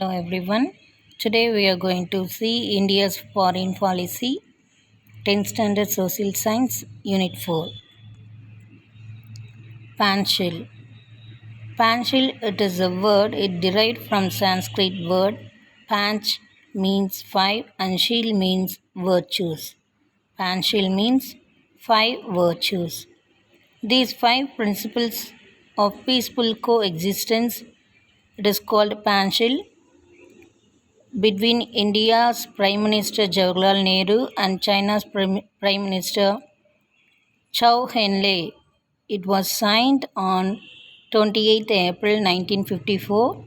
Hello everyone. Today we are going to see India's foreign policy, 10th Standard Social Science, Unit 4. Panchil. Panchil, it is a word, it derived from Sanskrit word. Panch means five and shil means virtues. Panchil means five virtues. These five principles of peaceful coexistence, it is called Panchil between India's Prime Minister Jawaharlal Nehru and China's Prime Minister Chao Henlei. It was signed on 28 April 1954,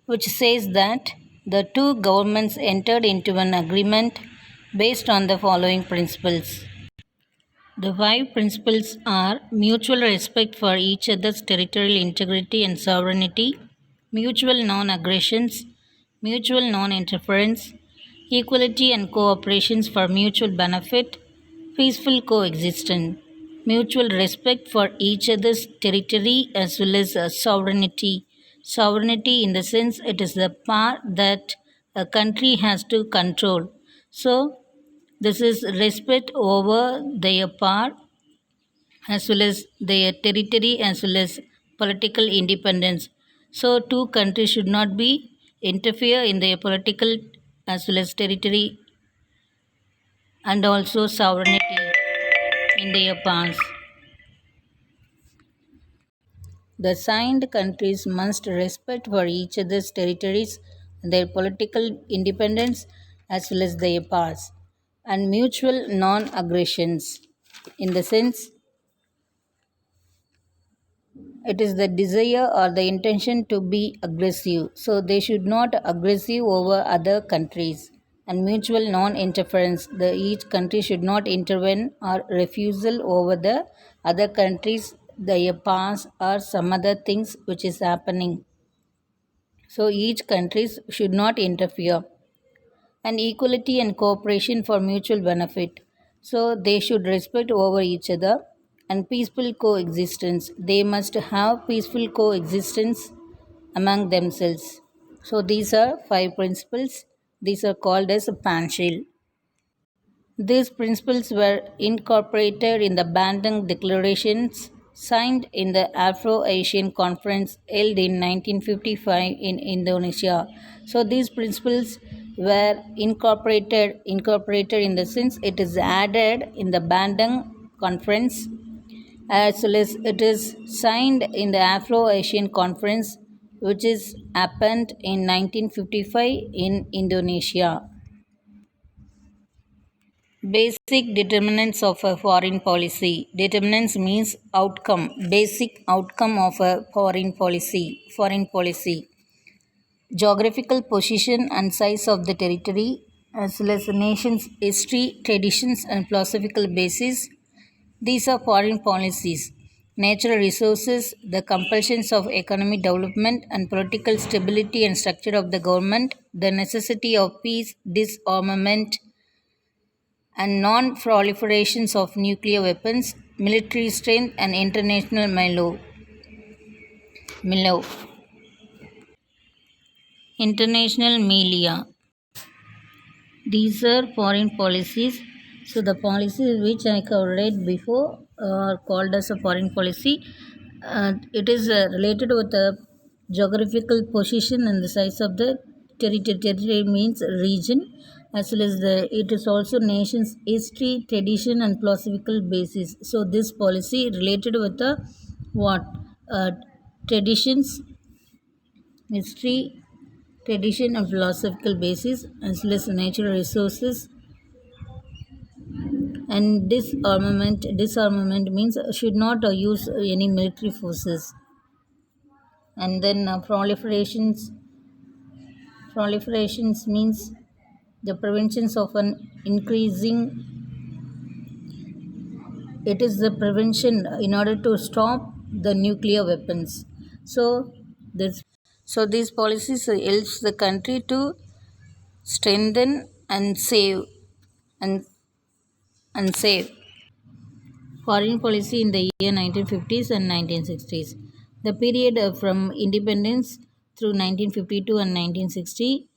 which says that the two governments entered into an agreement based on the following principles. The five principles are mutual respect for each other's territorial integrity and sovereignty, mutual non aggressions, mutual non interference, equality and cooperation for mutual benefit, peaceful coexistence, mutual respect for each other's territory as well as sovereignty. Sovereignty, in the sense, it is the power that a country has to control. So, this is respect over their power as well as their territory as well as political independence. So two countries should not be interfere in their political as well as territory and also sovereignty in their powers. The signed countries must respect for each other's territories, their political independence as well as their powers, and mutual non-aggressions. In the sense, it is the desire or the intention to be aggressive, so they should not aggressive over other countries. And mutual non-interference, the each country should not intervene or refusal over the other countries their past or some other things which is happening. So each countries should not interfere. And equality and cooperation for mutual benefit. So they should respect over each other and peaceful coexistence. They must have peaceful coexistence among themselves. So these are five principles. These are called as Panchil. These principles were incorporated in the Bandung Declarations signed in the Afro-Asian Conference held in 1955 in Indonesia. So these principles were incorporated in the sense it is added in the Bandung Conference as well as it is signed in the Afro-Asian Conference which is happened in 1955 in Indonesia. Basic determinants of a foreign policy. Determinants means outcome, basic outcome of a foreign policy. Foreign policy. Geographical position and size of the territory, as well as the nation's history, traditions, and philosophical basis. These are foreign policies. Natural resources, the compulsions of economic development and political stability and structure of the government, the necessity of peace, disarmament, and non-proliferations of nuclear weapons, military strength, and international milieu. International milieu. These are foreign policies. So the policies which I covered before are called as a foreign policy. It is related with the geographical position and the size of the territory. Territory means region, as well as it is also nation's history, tradition, and philosophical basis. So this policy related with the what traditions, history, tradition, and philosophical basis, as well as natural resources. And disarmament means should not use any military forces. And then proliferations means the preventions of an increasing. It is the prevention in order to stop the nuclear weapons. So this so these policies helps the country to strengthen and save and save. Foreign policy in the year 1950s and 1960s. The period from independence through 1952 and 1960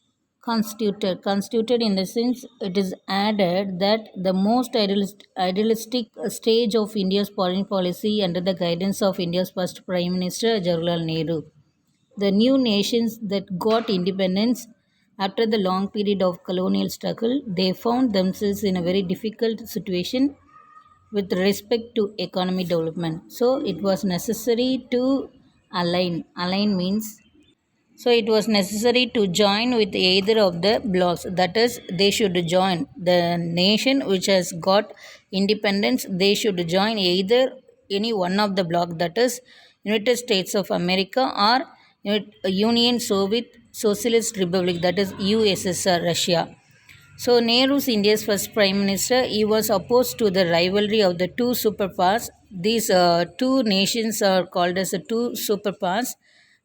constituted in the sense it is added that the most idealistic stage of India's foreign policy under the guidance of India's first Prime Minister Jawaharlal Nehru. The new nations that got independence after the long period of colonial struggle, they found themselves in a very difficult situation with respect to economic development. So it was necessary to align. Align means so it was necessary to join with either of the blocks. That is, they should join the nation which has got independence. They should join either any one of the block. That is, United States of America or Union Soviet Socialist Republic. That is USSR, Russia. So Nehru's India's first prime minister. He was opposed to the rivalry of the two superpowers. These two nations are called as the two superpowers.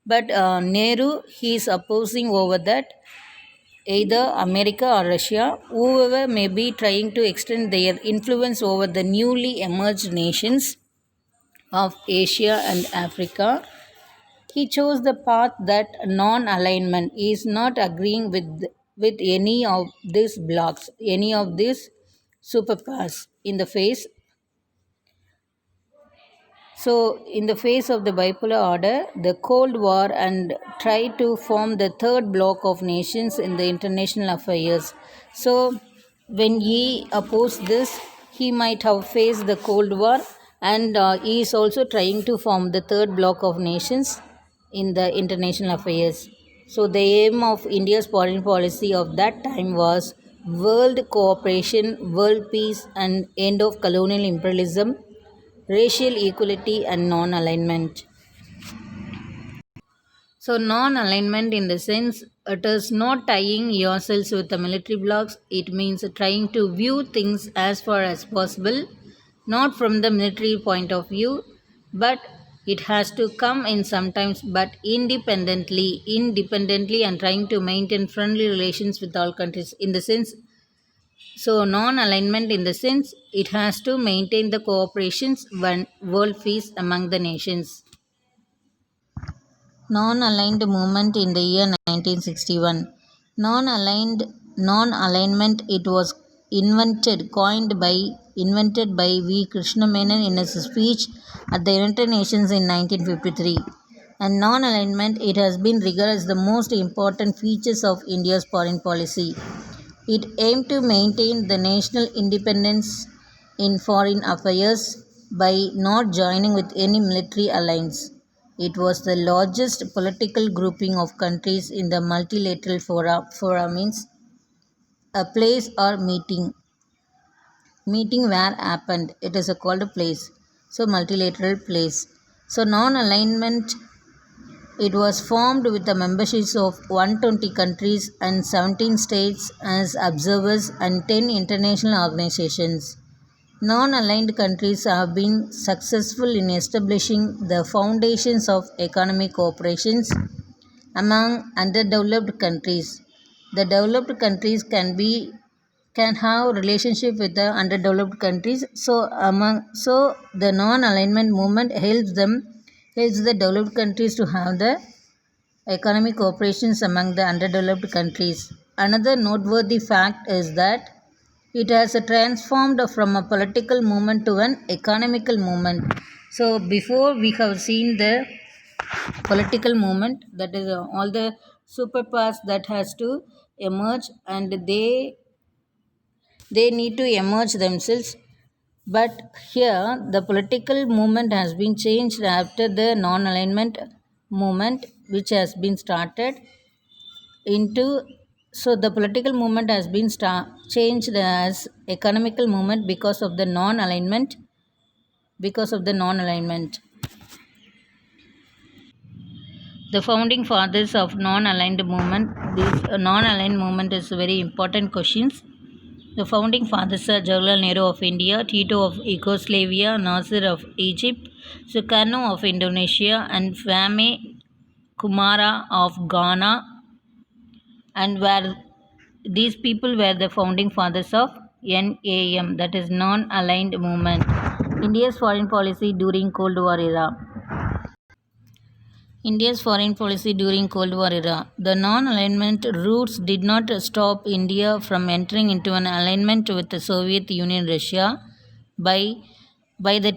But Nehru, he is opposing over that either America or Russia, whoever may be trying to extend their influence over the newly emerged nations of Asia and Africa. He chose the path that non-alignment. He is not agreeing with any of these blocks, any of these superpowers in the face. So, in the face of the bipolar order, the Cold War, and tried to form the third bloc of nations in the international affairs. So, when he opposed this, he might have faced the Cold War, and he is also trying to form the third bloc of nations in the international affairs. So, the aim of India's foreign policy of that time was world cooperation, world peace, and end of colonial imperialism, racial equality, and non alignment. So, non alignment in the sense it is not tying yourselves with the military blocks, it means trying to view things as far as possible, not from the military point of view, but it has to come in sometimes, but independently, and trying to maintain friendly relations with all countries. In the sense, so, non alignment in the sense it has to maintain the cooperations when world peace among the nations. Non aligned movement in the year 1961. Non alignment it was invented by V. Krishna Menon in his speech at the United Nations in 1953. And non alignment it has been regarded as the most important features of India's foreign policy. It aimed to maintain the national independence in foreign affairs by not joining with any military alliance. It was the largest political grouping of countries in the multilateral fora means a place or meeting where happened. It is called a place. So multilateral place. So non-alignment it was formed with the memberships of 120 countries and 17 states as observers and 10 international organizations. Non aligned countries have been successful in establishing the foundations of economic cooperations among underdeveloped countries. The developed countries can have relationship with the underdeveloped countries. So the non-alignment movement helps the developed countries to have the economic cooperations among the underdeveloped countries. Another noteworthy fact is that it has transformed from a political movement to an economical movement. So before we have seen the political movement, that is all the superpowers that has to emerge, and they need to emerge themselves. But here the political movement has been changed after the non-alignment movement which has been started into. So the political movement has been changed as economical movement because of the non-alignment. The founding fathers of non-aligned movement. This non-aligned movement is very important questions. The founding fathers are Jawaharlal Nehru of India, Tito of Yugoslavia, Nasser of Egypt, Sukarno of Indonesia, and Kwame Kumara of Ghana, and were these people were the founding fathers of NAM, that is non-aligned movement. India's foreign policy during Cold War era. India's foreign policy during Cold War era. The non-alignment routes did not stop India from entering into an alignment with the Soviet Union Russia by by the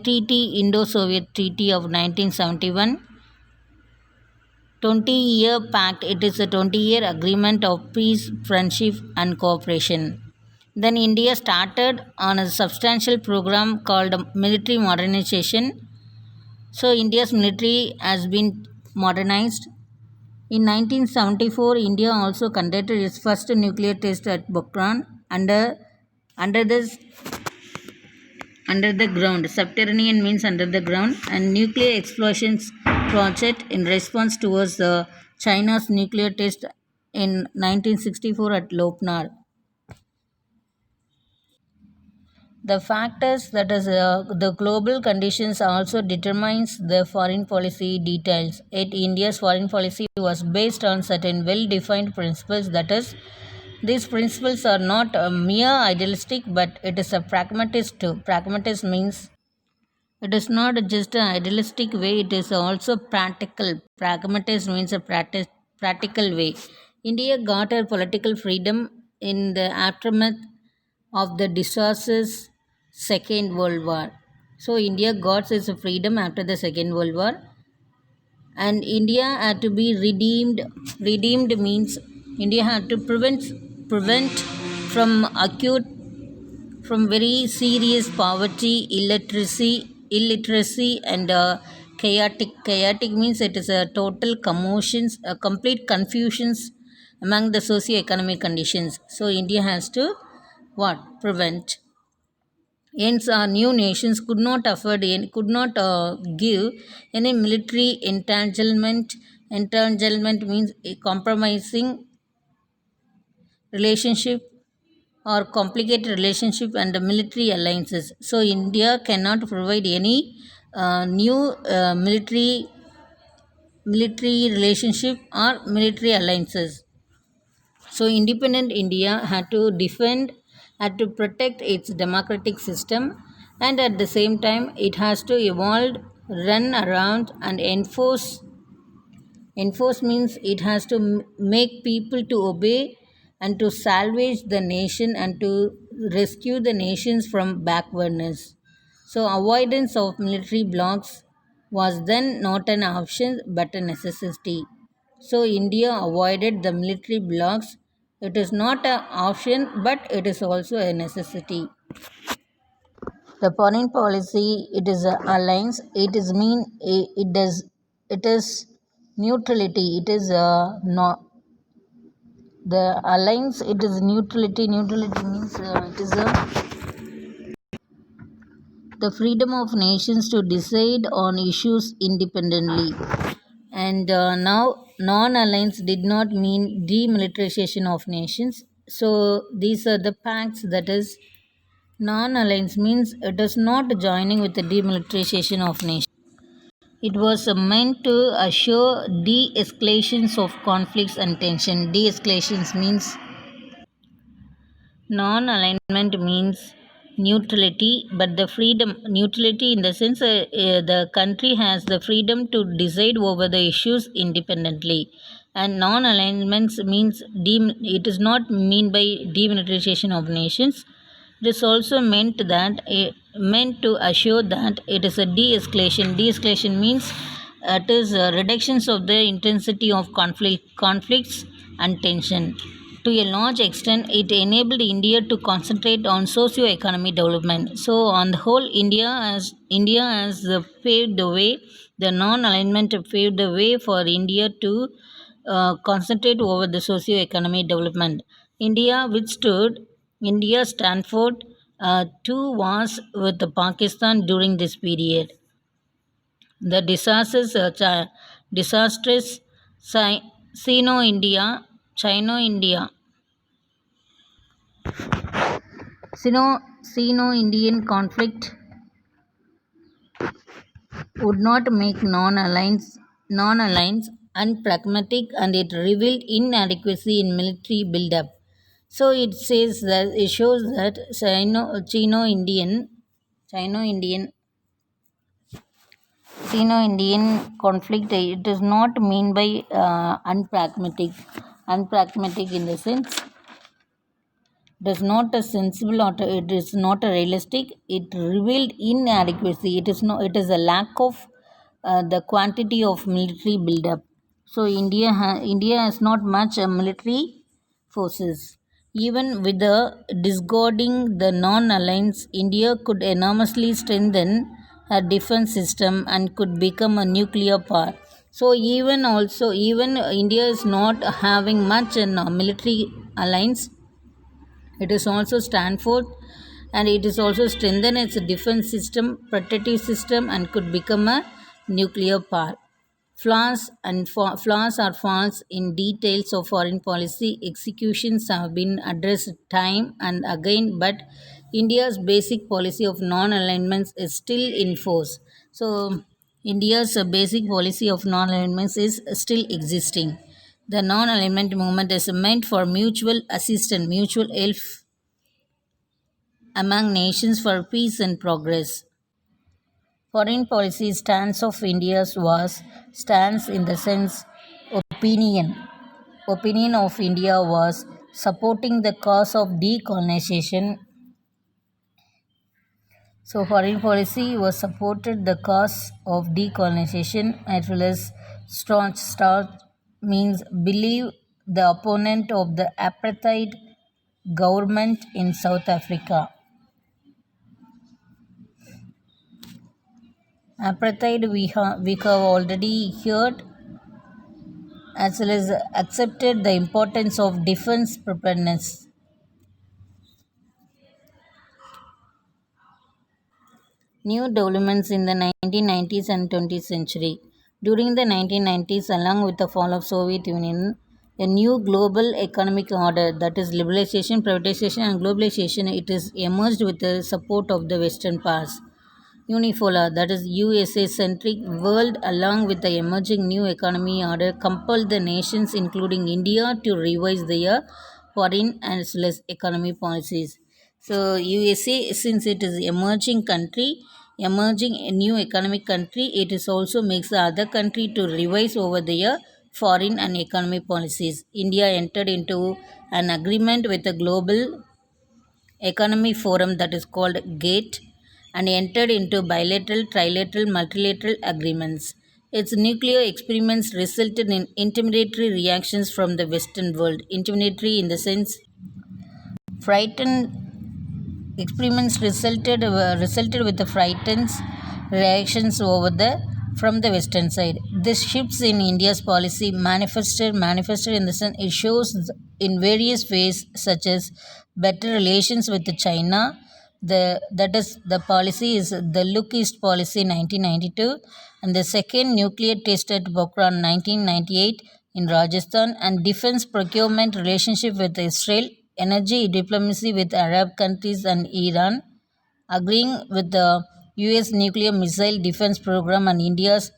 Indo-Soviet Treaty of 1971 20-year pact. It is a 20-year agreement of peace, friendship, and cooperation. Then India started on a substantial program called military modernization. So India's military has been modernized. In 1974, India also conducted its first nuclear test at Pokhran under this under the ground. Subterranean means under the ground, and nuclear explosions project in response towards the China's nuclear test in 1964 at Lopnar. The factors that is the global conditions also determines the foreign policy details. Yet India's foreign policy was based on certain well-defined principles. That is, these principles are not a mere idealistic, but it is a pragmatist too. Pragmatist means it is not just an idealistic way, it is also practical. Pragmatist means a practical way. India got her political freedom in the aftermath of the disastrous Second World War. So India got its freedom after the Second World War, and India had to be redeemed. Redeemed means India had to prevent from acute from very serious poverty, illiteracy, and chaotic. Chaotic means it is a total commotions, a complete confusions among the socio-economic conditions. So India has to what prevent. Hence, our new nations could not afford, could not give any military entanglement. Entanglement means a compromising relationship or complicated relationship and military alliances. So India cannot provide any new military relationship or military alliances. So independent India had to protect its democratic system, and at the same time it has to evolve, run around, and enforce. Enforce means it has to make people to obey and to salvage the nation and to rescue the nations from backwardness. So avoidance of military blocks was then not an option but a necessity. So India avoided the military blocks. It is not an option but it is also a necessity. The foreign policy it is a alliance. It is mean it does it is neutrality. It is no the alliance. It is neutrality. Neutrality means it is the freedom of nations to decide on issues independently. And now, non alliance did not mean demilitarization of nations. So, these are the pacts that is, non alliance means it is not joining with the demilitarization of nations. It was meant to assure de escalations of conflicts and tension. De escalations means non alignment means neutrality, but the freedom, neutrality in the sense the country has the freedom to decide over the issues independently. And non alignments means it is not mean by demilitarization of nations. It is also meant to assure that it is a de escalation. De escalation means it is reductions of the intensity of conflicts and tension. To a large extent, it enabled India to concentrate on socio-economic development. So, on the whole, India has paved the way. The non-alignment paved the way for India to concentrate over the socio-economic development. India Stanford two wars with Pakistan during this period. The disastrous Sino-India, Chino-India, Sino-Indian conflict would not make non-alliance unpragmatic, and it revealed inadequacy in military buildup. So it shows that Chino-Indian Sino-Indian conflict, it is not mean by unpragmatic. Unpragmatic in the sense, it is not a sensible or it is not a realistic. It revealed inadequacy. It is no. It is a lack of the quantity of military buildup. So India has not much military forces. Even with the discarding the non-alliance, India could enormously strengthen her defense system and could become a nuclear power. So even India is not having much in military alliance, it is also stand for and it is also strengthen its defense system, protective system, and could become a nuclear power. Flaws or faults in details of foreign policy executions have been addressed time and again, but India's basic policy of non-alignments is still in force. So, India's basic policy of non-alignments is still existing. The non-alignment movement is meant for mutual assistance, mutual help among nations for peace and progress. Foreign policy stance of India's was stance in the sense opinion. Opinion of India was supporting the cause of decolonization. So foreign policy was supported the cause of decolonization as well as strong means believe the opponent of the apartheid government in South Africa. Apartheid we have already heard as well as accepted the importance of defense preparedness. New developments in the 1990s and 20th century. During the 1990s, along with the fall of Soviet Union, a new global economic order, that is liberalization, privatization, and globalization, it is emerged with the support of the Western powers. Unipolar, that is USA centric world, along with the emerging new economy order, compelled the nations, including India, to revise their foreign as well as economy policies. So, USA, since it is emerging country, emerging a new economic country, it is also makes the other country to revise over their foreign and economy policies. India entered into an agreement with the global economy forum, that is called GATE, and entered into bilateral, trilateral, multilateral agreements. Its nuclear experiments resulted in intimidatory reactions from the Western world. Intimidatory in the sense frightened experiments resulted with the frightened reactions over the from the western side. This shifts in India's policy manifested in the sense it shows in various ways, such as better relations with China. The policy is the Look East policy 1992, and the second nuclear test at Pokhran 1998 in Rajasthan, and defense procurement relationship with Israel, energy diplomacy with Arab countries and Iran, agreeing with the US nuclear missile defense program, and India's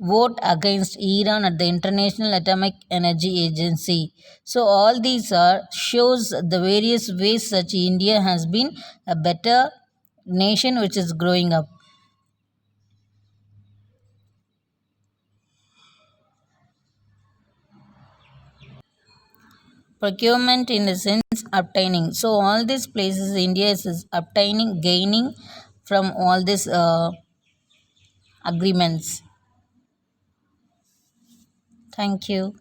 vote against Iran at the International Atomic Energy Agency. So all these are shows the various ways such India has been a better nation which is growing up. Procurement in the sense obtaining. So all these places India is obtaining, gaining from all these agreements. Thank you.